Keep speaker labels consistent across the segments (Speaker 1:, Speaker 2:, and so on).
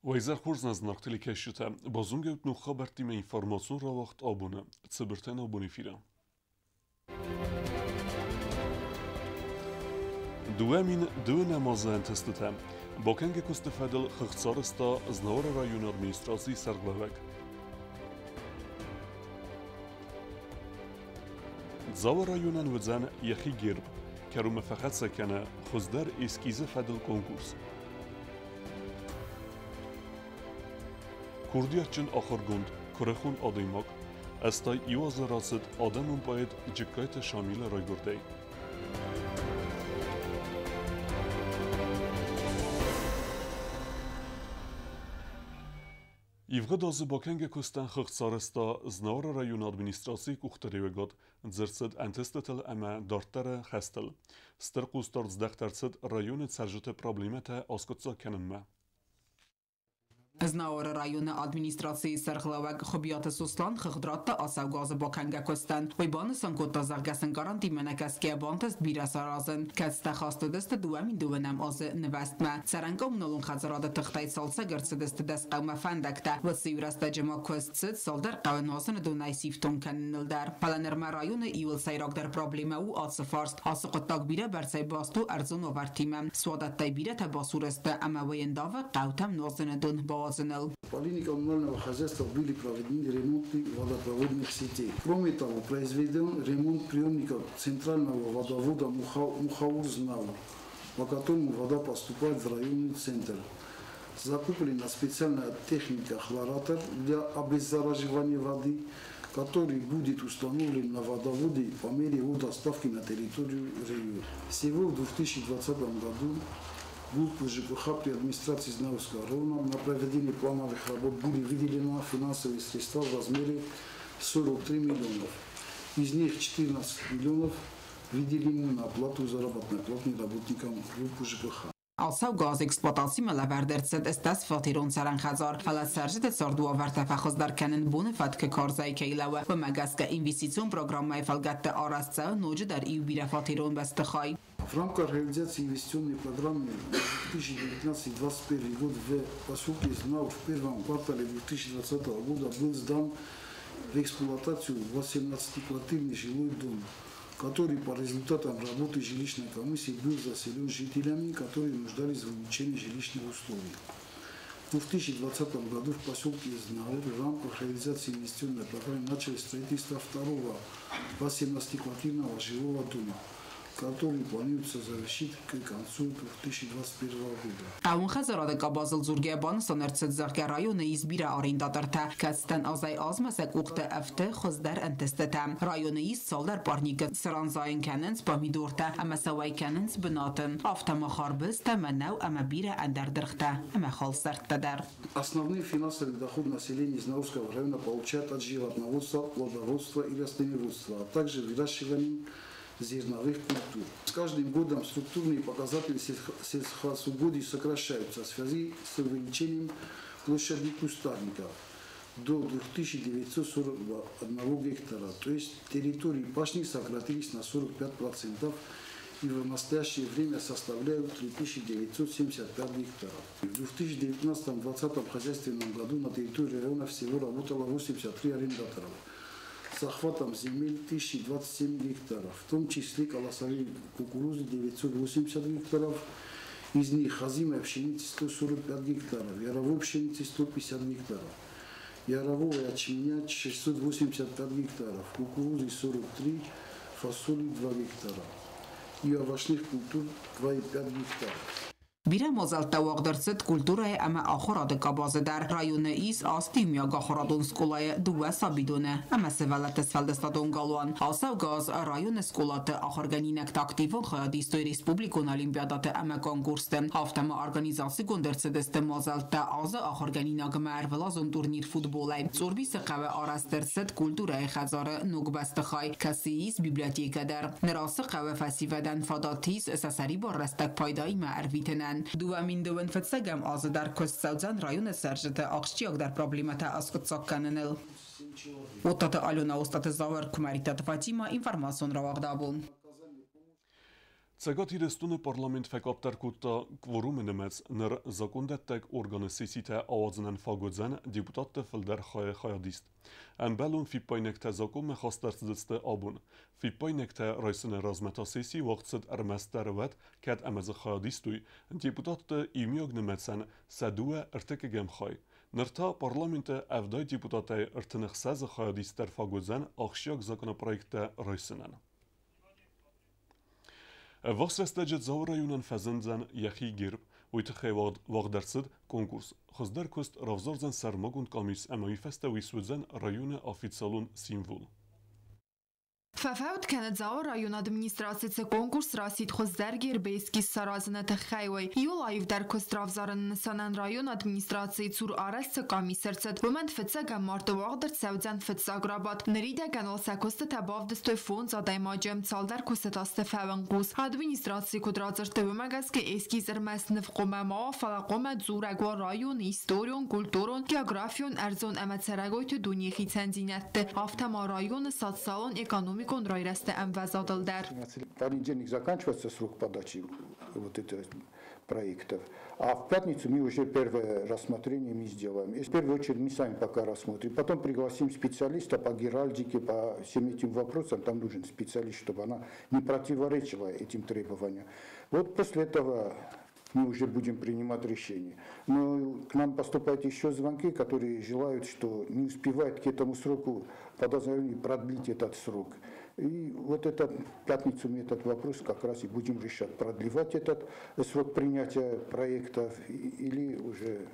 Speaker 1: Вайзар хурзназ нахтили кешюта, базунгет ну хабартиме информацион ра вақт абуна, цибиртен абуни фира. Дуэмин ду намазан тестетем, бакенге кустефедел хыхцарыста знавара район администрации сарглавек. Зава районан вдзан яхи герб, керуме фақат сакана хуздар эскизе федел конкурс. Kurdiyatçın axırgund, kurexun adaymak, estay iwazı rasid adamın bayed cikkayt şamil raygurday. Ivgı dazı bakenge kustan xıqtsarısta znavara rayon administrasiy kuxtarevegad dzirsid antestetel ama dartara xestel. Stir qustar zdaqtarsid rayon serjete problemete askutsa kenenme.
Speaker 2: Znavara rayonu administrasiyi Sərxlavaq Xubiyyatı Suslan xıqdratda asav gazı bakanga kustan. Uybanı sankota zərgəsin garanti mənəkəskiyə bantest bir əsarazın. Kəstə xastı dəstə duamin duvenəm azı nivəstmə. Sərənqa umnalun xəzarada tıxtayt salsa gərtsi dəstə dəst qavmə fəndəkdə. Və sivrəstə cəma kustsid saldar qavən hasını dunay sifton kəninildər. Palanırmə rayonu iyul sayraqdar problemə u atsı farst. Ası qıttaq birə bərsay bastu ərzun ovartiməm. Suadattay birə təbasurəstə əmə vəyendavə qavtəm nazını dun
Speaker 3: Полине коммунального хозяйства были проведены ремонты водопроводных сетей. Кроме того, произведен ремонт приемников центрального водовода Мухаур-Знау, по которому вода поступает в районный центр. Закуплена специальная техника хлоратор для обеззараживания воды, который будет установлен на водоводе по мере его доставки на территорию района. Всего в 2020 году Группу ЖКХ при администрации Знавского района на проведение плановых работ были выделены финансовые средства в размере 43 миллионов. Из них 14 миллионов выделены на оплату заработной платы работникам группы ЖКХ.
Speaker 2: Alsav gaz eksploatasiya mələvərdərtsəd estəs fatiron sərən xəzar, fələt sərcədə sardu avər təfəxüzdarkənin bunu fətki karzay keyləvə və məgəzkə investisiyon programmaya fəlgətdə arastsə, nocu dar iyu birə fatiron bəstixay.
Speaker 3: В рамках реализации инвестиционной программы 2019-2021 год в поселке Знау в первом квартале 2020 года был сдан в эксплуатацию 18-квартирный жилой дом, который по результатам работы жилищной комиссии был заселен жителями, которые нуждались в улучшении жилищных условий. В 2020 году в поселке Знау в рамках реализации инвестиционной программы начали строительство второго 18-квартирного жилого дома, который планируется завершить к концу 2021 года.
Speaker 2: Avun xəzarada qabazıl zurgiyə banısan ərtsəd zərgə rayonu izbirə arindadırtə, kəstən azay azməsək uqtə əftə xüzdər əntəstətəm. Rayonu iz saldar parnikə sıranzayın kənins pomidortə, əmə savay kənins bınatın. Aftəmə xarbıztə mənəv əmə birə əndərdırxtə, əmə xal sərtədər.
Speaker 3: Основные финансовые доходы населения Знаурского района получают от животноводства, плодоводства и растениеводства, а также выращиванием зерновых культур. С каждым годом структурные показатели сельхозугодий сокращаются в связи с увеличением площади кустарников до 2941 гектара, то есть территории пашни сократились на 45% и в настоящее время составляют 3975 гектаров. В 2019-2020 хозяйственном году на территории района всего работало 83 арендаторов с охватом земель 1027 гектаров, в том числе колосовой кукурузы 980 гектаров, из них озимой пшеницы 145 гектаров, яровой пшеницы 150 гектаров, ярового ячменя 685 гектаров, кукурузы 43, фасоли 2 гектара и овощных культур 2,5 гектаров.
Speaker 2: Birə mozaltda vaqdırtsıd kulturaya əmə axıradı qabazıdər. Rayonu iz astimiya qaxıradun skolaya duvə sabidunə, əmə sevələtəs fəldəstadun qaluan. Asav qaz rayonu skolatı axırganinək taktivon xayadistoy Respublikon Olimpiadatı əmə konkursdın. Haftəmə organizasi göndərtsədəstə mozaltda azı axırganinaq mərvəlazun turnir futbolay. Çorbisi qəvə arastırtsıd kulturaya xəzarı nuqbəstixay. Kəsi iz bibliotekədər. Nərası qəvə fəsivədən fadatiz səsəri barrəstək paydayı mərvitənən. Duvamin duvən fətsəgəm azı dar kössəvzən rayonu sərcətə axşçıyaq dar problemətə asqıtsaq kanınıl. Otatı Alona Ostatı Zavər Kumaritət Fatima informasyon ravaqda bun.
Speaker 1: Ցեգատ իրստունը պարլամենտ ֆեկապտար կուտա կվորումը նմեց նր զակունդետեք օրգանեսիսիթե ավազնեն ֆագոձեն դիպուտատը ֆլդեր խայադիստ. Անբելուն ֆիպպայնեք թե զակումը խաստարց դստը աբուն. Ֆիպպայնեք թե ռայսնը ռազմետասեսի վաղցդ արմեստարվետ կետ ամեզը խայադիստույ դիպուտատը իմյոգ նմեցեն սադուը ըրտեկը գեմխայ. Նրթա պարլամենտը ավդայ դիպուտատը ըրտնıq սազը խայադիստեր ֆագոձեն աղշյակ զակոնապրոյկտը ռայսնեն. Վաղսրեստեջը զավրայունան ֆազնձան յախի գիրբ ويتخي واغدرسد كونكورس خزدر كست رافزارزن سرماغون قاميس اما يفسته ويسوزن رايون افيتسالون سيمفول
Speaker 4: ففوت كانت زاور رايون ادمنستراسيتس كونكورس راسيد خزدر گيربيسكي سرازنه خايوي يولايف در كست رافزارن نسانن رايون ادمنستراسي تور ارس قاميسرت ومن فتسا گمارت واغدر سودزن فتسا گرابات نريده گنال سكست تباف دستو فون زادای ماجم سال در كست استفاون قوس ادمنستراسي كدرازرت ومگس که اسكيزر مسنف قومما فلقوم زورگوا رايون هيستوريون كولتورون جغرافيون ارزون امتسرگويت دونيخي تنزينت افتما رايون ساتسالون экономик контройрасте МВЗ-Долдар.
Speaker 5: В понедельник заканчивается срок подачи вот этих проектов, а в пятницу мы уже первое рассмотрение мы сделаем. И в первую очередь мы сами пока рассмотрим. Потом пригласим специалиста по геральдике, по всем этим вопросам. Там нужен специалист, чтобы она не противоречила этим требованиям. Вот после этого мы уже будем принимать решение. Но к нам поступают еще звонки, которые желают, что не успевают к этому сроку подозрения продлить этот срок. И вот этот пятницу мы этот вопрос как раз и будем решать, продлевать этот срок принятия проектов или уже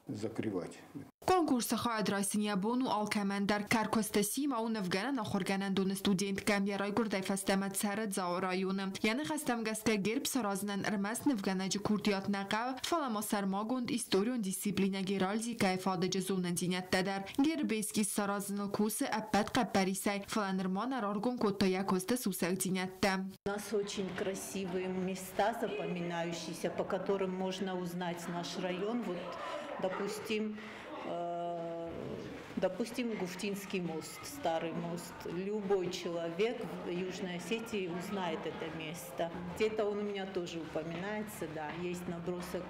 Speaker 5: закрывать.
Speaker 4: Конкурс خواهد رایسینیا بونو آلکمن در کرکستسی ما اون نفگنن آخرگنن دون استودینت کم یرای گرده فستمت سرد زاورایونم یعنی خستم گست که گرب سرازنن ارمس نفگنه جه کورتیات نقو فلما سرماگوند ایستوریون دیسیپلینه گرالزی که افاده جزونن زینت دادر گرب اسکی سرازنل کوس اپت قبریسی فلنرمان ارارگون کتا یکوست سوسک زینت دم.
Speaker 6: У нас очень красивые места, запоминающиеся, по которым можно узнать наш район. Вот, допустим, Гуфтинский мост, старый мост. Любой человек в Южной Осетии узнает это место. Где-то он у меня тоже упоминается, да, есть набросок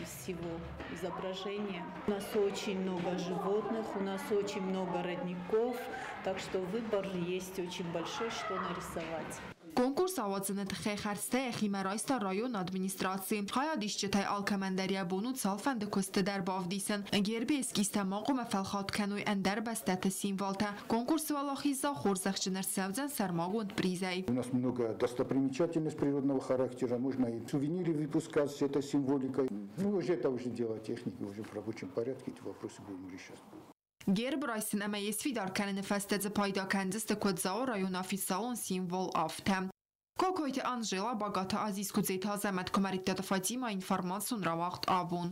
Speaker 6: из всего изображения. У нас очень много животных, у нас очень много родников, так что выбор есть очень большой, что нарисовать.
Speaker 4: Конкурс авазнет خیخرسته خیمرایستا رایون ادمنستراسی های دیشچتای آلکمندریا بونود سالفند کست در بافدیسن گربی اسکیست ماقوم فلخات کنوی اندر بستت سимволта конкурс валахиза хорзахчнер севзен сармагунд призай.
Speaker 5: У нас много достопримечательностей природного характера, можно и сувениры выпускать с этой символикой. Ну, уже это уже дело техники, уже в рабочем порядке эти вопросы будем решать.
Speaker 4: گرب رایسن اما یسوی دار کنن فستز پایدا کندست کدزا رایون افیسالون سیمبل آفتم. کوکویت آنجلا باگاتا عزیز کدزیت ها زمت کمریت فاطیما اینفارماسیون را وقت آبون.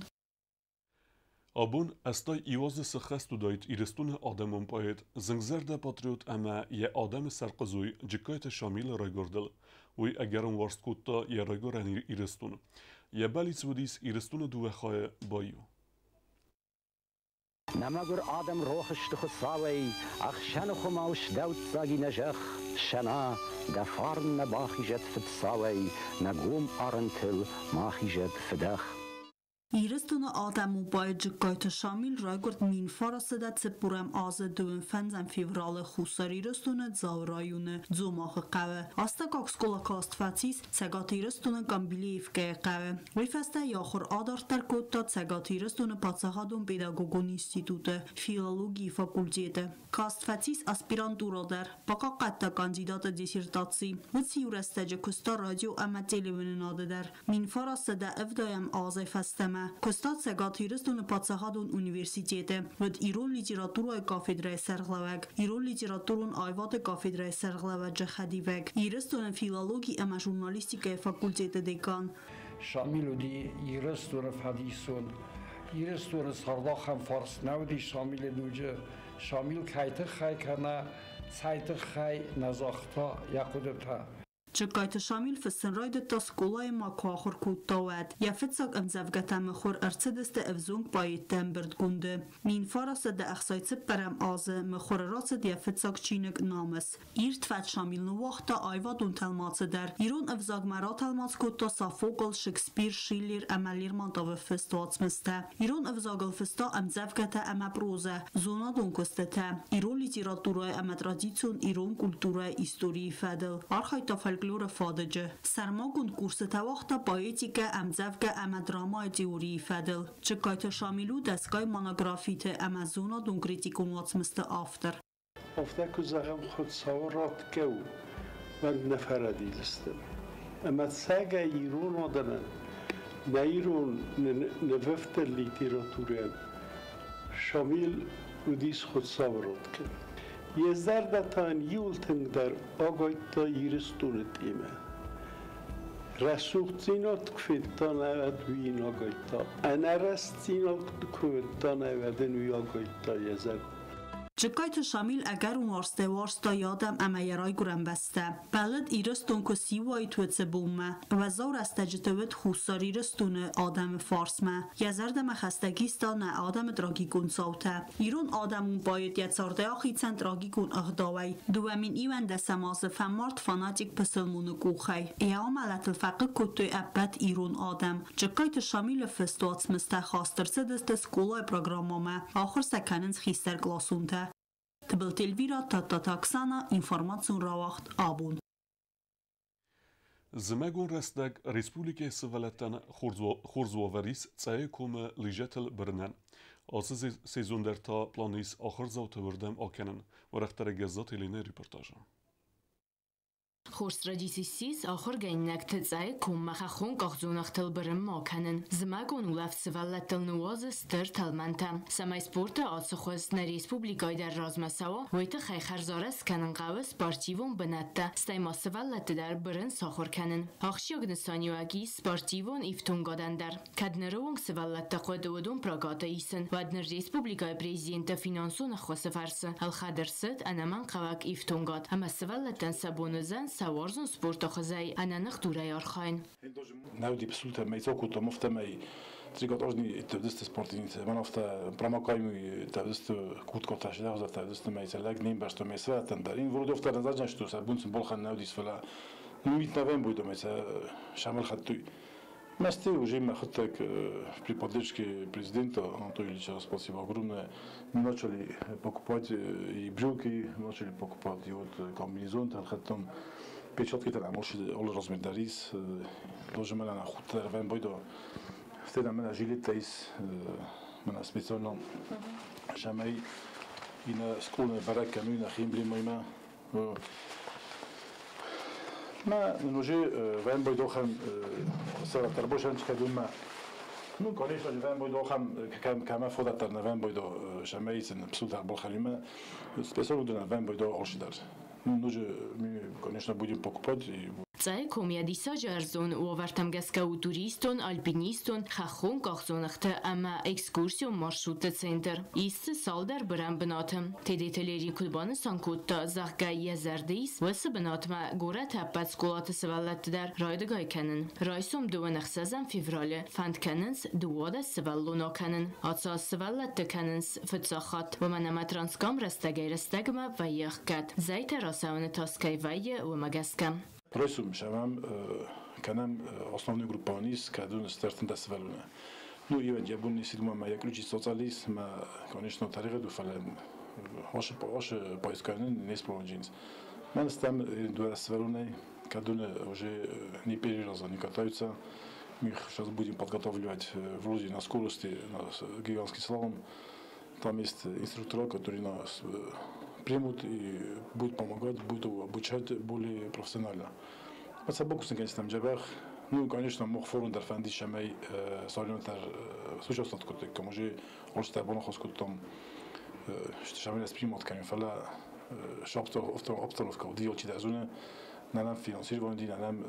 Speaker 1: آبون استای ایواز سخست دایت ایرستون آدمون پایت زنگزرده پاتریوت اما یه آدم سرقزوی جکایت شامیل رای گردل وی اگرم وارست کتا یه رای گرن ایرستون یه بلیت ودیس ایرستون دوه خواه بایو.
Speaker 7: نمگر آدم روحش تخصاوی اخشان خماوش دوت زاگی نجخ شنا دفارن نباخیجت فتساوی نگوم آرنتل ماخیجت فدخ
Speaker 8: ایرستون آدمو باید جکایت شامیل رای گرد مین فارسده تپورم آزه دوین فنزم فیورال خوصار ایرستون زاورایون زوماخ قوه آستاکاک سکولا کاست فتیس سگات ایرستون گامبیلی ایفگه قوه ویفسته یاخور آدار ترکوت داد سگات ایرستون پاتساقادون پیداگوگون اینستیتوت فیلولوژی فاکولتیته کاست فتیس اسپیرانتورا در باقا قطع کاندیدات دیسیرتاتسی و سیورسته جکستا رادیو اما تیلیونیناده در مین فارسده افدایم آزه فستمه Костат сегат ирестун пацахадун университете вед ирон литература кафедра серглавек ирон литературун айват кафедра серглава джахадивек ирестун филологи ама журналистика факультете декан
Speaker 9: شاملودی ایرستور فدیسون ایرستور سرداخم فارس نودی شامل دوجه شامل کایت خای کنه سایت خای نزاختا یکودتا
Speaker 8: Чекайте Шамил фсенрайд таскулай макахор кутавад. Яфетсак امزفگتم خور ارتدست افزونگ بایتم بردگونده. مین فارس ده اخسایت برم آزه مخور راست یافتساک چینگ نامس. ایرت فت شامل نوخت آیوا دون تلمات در ایران افزاگ مرا تلمات کوتا سافوگل شکسپیر شیلیر عملیر مانتاو فستوات مسته. ایران افزاگل فستا امزفگت ام بروزه زونا دون کسته. ایران لیتراتورای ام ترادیسیون ایران کلتورای هیستوری فدل. آرخایتا فولکلور فادجه. سرماگون کورس تواخت پایتیکه امزفگ ام درامای تئوری فدل. چکایت شاملو دستگاه مونوگرافیت امازونا دون کریتیکون وات مسته آفتر.
Speaker 10: آفتر که زغم خود سوارات کو من نفردی لستم. اما سگ ایران آدنن نه ایران نوفت لیتراتوریم شامل ودیس خود سوارات کن. یه زرد تان یولتنگ در آگایتا ایرستونت ایمه. رسوختینات کفتان اود وی ناگایتا. انا رستینات کفتان اودن وی آگایتا یه زرد.
Speaker 8: چکایت شامل اگر اون وارستا یادم امیرای گرم بسته. بلد ایرستون که سیوای توت بومه و زور استجتوت خوصاری رستون آدم فارس ما. یزردم خستگیستا نه آدم دراگی گون ساوته. ایرون آدمون باید یتسارده آخی چند دراگی گون اخداوی. دوامین ایوان دستماز فمارت فاناتیک پسلمون گوخی. یا ملت الفقه کتوی ابد ایرون آدم. چکایت شامل فستوات مسته خواستر سدست سکولای پروگرامومه. آخر سکننز خیستر گلاسونته. تبل تلویرا تا تاکسانا اینفورماسیون را وقت آبون.
Speaker 1: زمگون رستگ ریسپولیک سوالتن خورزواریس تای کوم لیجتل برنن. آسیز سیزون در تا پلانیس آخر زوت وردم آکنن و رختر گزات لینه ریپورتاژ.
Speaker 11: خورس ردیسی سیز آخر گینک تزای کوم مخخون قاخزونختل برم ماکنن. زمگون ولف سوالتل نواز ستر تلمنتم. سمای سپورت آسخوز نریسپولیکای در رازمساوا ویت خیخرزارس کنن قوس پارتیوون بنته. استایما سوالت در برن ساخر کنن. آخشیاگ نسانیواگی سپارتیوون ایفتونگادن در. کدنروونگ سوالت قد ودون پراگات ایسن. ود نریسپولیکای پریزیدنت فینانسون خواست فرس. الخدرست انمان قواک ایفتونگاد. اما سوالتن سبونزن سوارزون سپورت خزای انا نخدوره یارخاین.
Speaker 12: نودی بسلطه میزاکو تا مفتمی تریگات آجنی تبدست سپورتینیت من افته پرامکایمی تبدست کود کاتش داشته تبدست میزلگ نیم باشت میسراتن در این ورود افته نظر جنشتو سبونس بالخن نودیس فلا نمیت نویم بودم میسه شامل خطوی مستی уже мы хотят при поддержке президента Анатолия Ильича, спасибо огромное, мы начали покупать и брюки, начали покупать и вот комбинезон, там печатки, там all размердарис, даже мы на хутор вен бойдо, втеда мы на жилета из, мы на специальном шамай и на школьной бараке мы на химбли моима. ما نوجي وين بيدوخم سر تربوشن كدوم ما نو كونيش وين بيدوخم كما فودا ترنا وين بيدو شمايسن بسودا بالخليمه سبيسالو دنا وين بيدو اوشدار نوجي كونيش будем покупать.
Speaker 11: Цай комедиса жарзон увартам гаскау туристон, альпинистон, хахун кахзонахта ама экскурсион маршрута центр. Иссы салдар брам бинатам. Тедетелери кулбаны санкутта захгай язардейс васы бинатма гора таппат скулаты сываллат дар райдагай канын. Райсом дуанахсазам феврале фанд канынс дуада сываллуна канын. Атса сываллатта канынс фыцахат. Ваманама транскам растагай растагма вайяхкат. Зайта расаваны таскай вайя вамагаскам.
Speaker 12: Просим, шамам, канам основной группанист, кадун стартен дасвалуна. Ну, ивен ябунни сидума ма яключи социалист, ма, конечно, тарига дуфалем. Ваше поисканин не спроможинс. Ман стам ду дасвалуна, кадун уже не первый раз они катаются. Мы сейчас будем подготавливать в Лузе на скорости, на гигантский слалом. Там есть инструктора, которые нас примут и будут помогать, будут обучать более профессионально. Вот собаку конечно там джабах, ну конечно мог форум дар фанди шамай солянтар слушал откуда как уже олста бонохос там что шамай спримот канен фала шопто обстановка удиочи да зона на нам финансирование дина нам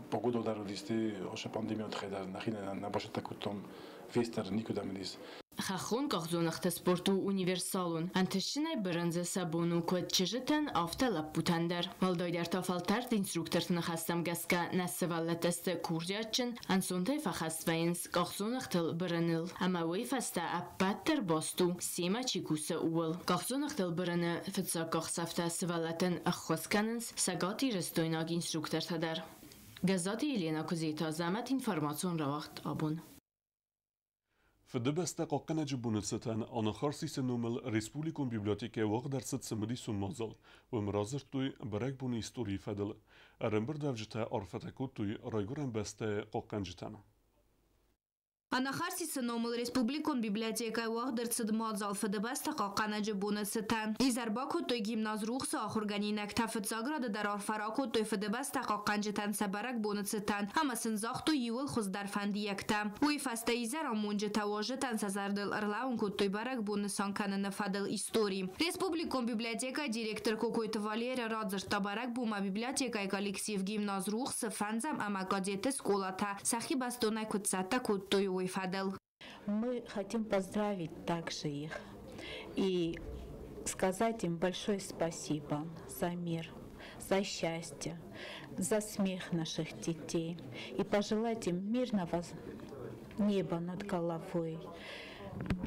Speaker 12: погода дар листе оше пандемия отхедар нахина на баше такой там фестер никуда не дис.
Speaker 11: Խախոն կաղզոնախտը սպորտու ունիվերսալուն, անտշինայ բրնձը սաբոնու կոդ չժտն ավտալապ բութանդար։ Վալդոյդար տավալտարդ ինստրուկտոր տնախաստամ գասկա նասվալլատեսը կուրջաչն, անսոնտայ ֆախաստվայինս կաղզոնախտել բրնիլ, ամավոյ ֆաստա ապպատտր բոստու, սիմա չիկուսը ուլ։ Կաղզոնախտել բրնը ֆծա կաղսավտա սվալատն ախոսկաննս, սագատի ռստոյնագ ինստրուկտոր թադար։ Գազատի Елена Кузейта, Замат информацион равахт абун.
Speaker 1: Федебесте قاقنا جبونتستان آن خارسی سنومل ریسپولیکون بیبلیوتیک واق درصد سمدی سومازل و مرازر توی برک بونی استوری فدل ارنبر دوجته عرفتکو توی رایگورن بسته قاقنجتان.
Speaker 13: Անախարսիսը նոմլ Ռեսպուբլիկոն բիբլիոթեկայ վաղդրցդ մազալ ֆդբաստը կականաջը բունեցտան իզարբակո տոյ գիմնազ ռուխսը ախորգանինակ թաֆծագրադը դար արֆարակո տոյ ֆդբաստը կականջտան սաբարակ բունեցտան համասն զախտո յուլ խոզդարֆանդի յակտա ուի ֆաստա իզար ամունջը տավոժտան սազարդել արլաուն կոտոյ բարակ բունեցան կանը նֆադել իսტორի Ռեսպուբլիկոն բիբլիոթեկայ դիրեկտոր կոկոյտ Վալերիա ռաձր տաբարակ բումա բիբլիոթեկայ կոլեկտիվ գիմնազ ռուխսը ֆանզամ ամակադետես կոլата սախի бастոնայ կուտսատա կոտոյ
Speaker 6: Мы хотим поздравить также их и сказать им большое спасибо за мир, за счастье, за смех наших детей и пожелать им мирного неба над головой,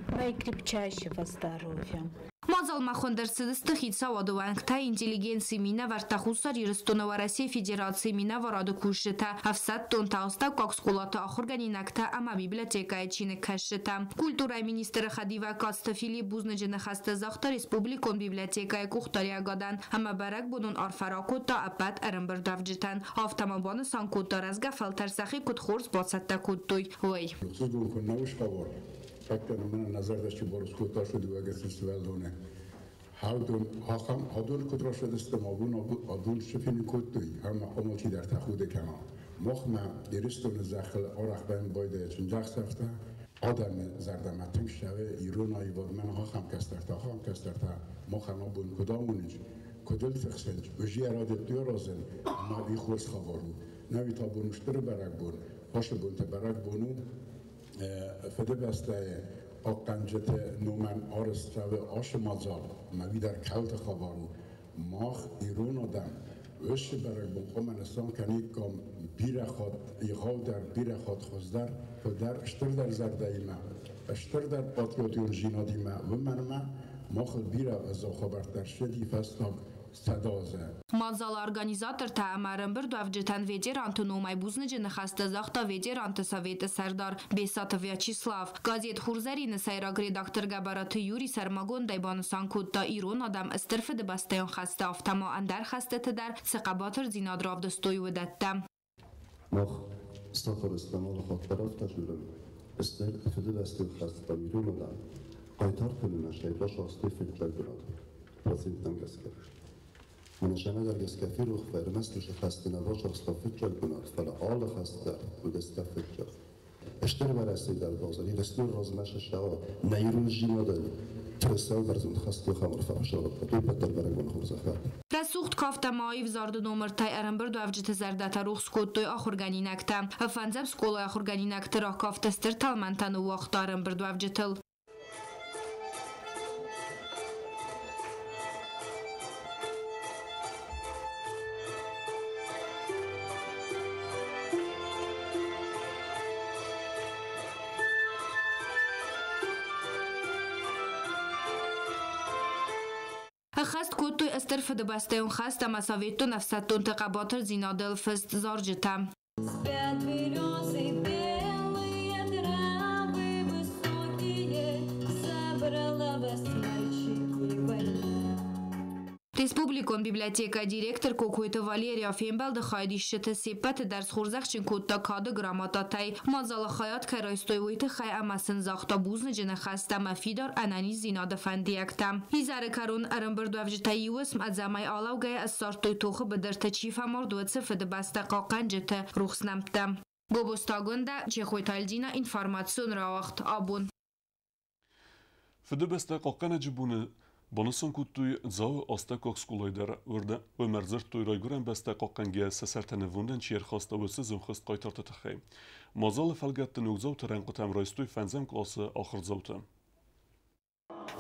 Speaker 6: наикрепчайшего здоровья.
Speaker 13: Մազալ մախոնդրցդը ստխից ավադովանք թա ինտելիգենցի մինա վարտախուսար իրստոնով Россия Федерации մինա վարադը կուշտա հավսատ տոն տաուստա կոքսկոլատը ախորգանինակ թա ամա բիբլիոթեկայ չինը քաշտա կուլտուրայ մինիստրը խադիվա կաստաֆիլի բուզնջը նխաստը զախտա ռեսպուբլիկոն բիբլիոթեկայ կուխտարիագադան համաբարակ բունուն արֆարակոտա ապատ արմբրդավջտան ավտոմոբանը սանկոտա ռազգա ֆալտարսախի կուտխորս բացատա կուտոյ ոյ
Speaker 14: Фактор на назар дاشتی باروس کوتاه دو اگر فستیوال دونه هادون کدرت شده است آدون شفینی کدوی هم آموزی در تخود کما مخم درستون زخل آرخ بین باید چون جخ سفته آدم زردمتیم شوه ایران آیواد من هم کسترتا مخم آبون کدامونیج کدل فخسنج وجی ارادت دیو رازن ما بی خوز خوارو نوی تا بونشتر برک بون پاش بون تبرک بونو فده بسته آقنجت نومن آرست و آش مازال موی در کلت خوارو ماخ ایران آدم وش برای بنخوامنستان کنی کام بیر خود ایغاو در بیر خود خوزدر و در اشتر در زرده ایمه اشتر در پاتیاتیون جینادی ما و منمه ماخ بیر از خبرت در شدی فستاق
Speaker 13: Մազալ օրգանիզատոր թա ամարմբր դավջտան վեճեր անտոնոմայ բուզնջը նխաստը զախտա վեճեր անտեսավետը սարդար Բեսատը Վյաչիսլավ գազետ խուրզարինը սայրագ ռեդակտոր գաբարաթը Յուրի Սարմագոն դայբանուսան կոտտա իրոն adam ստրֆը դբաստեոն խաստա ավտամա անդար խաստը թդար սեղաբաթր զինադրավ դստոյ վդատտա
Speaker 15: Մախ ստախորստանալ խոտարավ տաշուրում ստեր ֆդը դստեո խաստա իրոն adam qaytar puluna şeybaş astı filtler burada Prosentten gasker منشأنا در جسكافير وخفار مثل شخصنا باش استفدت البنات فلا آل خسته ودستفدت اشتر برسي در بازاری رسول رازمش الشوا نيرون جيمادل ترسل برزون خسته خمر فاشارات بطول بدل برای من خورزخه
Speaker 13: Ռասուխտ կավտամայիվ զարդնոմր թայ արմբր դավջիթ զարդատա ռուխս կոտոյ ախորգանինակտա հֆանձապ սկոլայ ախորգանինակտը ռակավտստր թալմանտանու վախտ արմբր դավջիթլ خست کتوی استر فد باستیون خست مساویتو نفستون تقاباتر زینادل فست زارجتا Республикон библиотека директор Кокуйта Валерия Фембалда хайдиште сепат дарс хурзахчин кутта кады грамотатай мазала хаят карайстоюйты хай амасын захта бузны жена хаста мафидар анани зинада фандиякта изаре карун арымбырдавжита юсм адзамай алаугай ассартой тохы быдырта чифамор дуцы фыды баста қақанжыты рухснамта Бобостагунда Чехойтальдина информацион равахт абун
Speaker 1: Фыды баста қақана жибуны Bonusson kuttuy zau astakok skulayder urda ve merzert tuyraygurem beste qaqangiya sesartene vunden chier khasta vese zumkhast qaytarta taxay. Mazal falgatten uzau teren qotam raystuy fenzem klası axır zawta.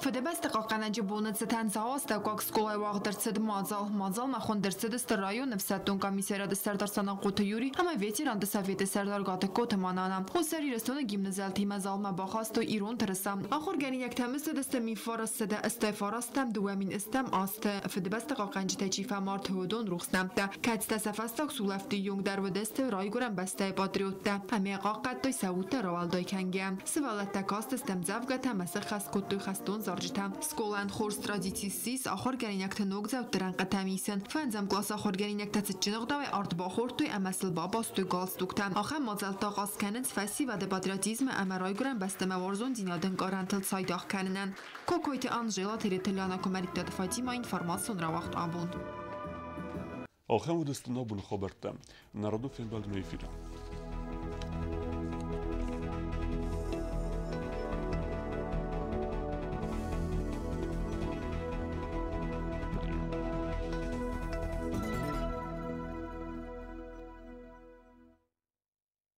Speaker 4: Fedebest qaqanaji bonetse tanzaosta qaq skola waqdertsed mazal maxondertsed starayon nefsatun komisera destardarsanan qutuyuri ama veteran de Совета Сардаргата Котаманана. Хосари рестона гимназиал тимазал мабахаст و ایران ترسم. آخر گنی یک تمس دست میفارست استفارستم دوامین استم آست فدبست قاقنج تچیف مارت هودون روخستم ده کت سفستاک سولفتی یونگ در و دست رایگورم بسته پاتریوت ده همه قاقت دوی سوت روالدای کنگم سوالت تکاست استم زفگت مسخ خست کتوی خستون زارجتم سکولند خورس ترادیتیسیس آخر گنی یک تنوگ زود درن قتمیسن فنزم کلاس آخر گنی یک تچنق دوی آرد باخور توی امسل باباست توی گالستوکتم آخر مازال تاقاس کنند فسی و دپاتریاتیزم امرای گرن بسته موارزون دینادن گارانتل سایداخ کننن کوکویت آنجلا تریتلیانا کمریک داد فاتیما اینفرماسیون را وقت آبوند
Speaker 1: آخر ودستنا بون خبرتم نردو فیلم بالد میفیرم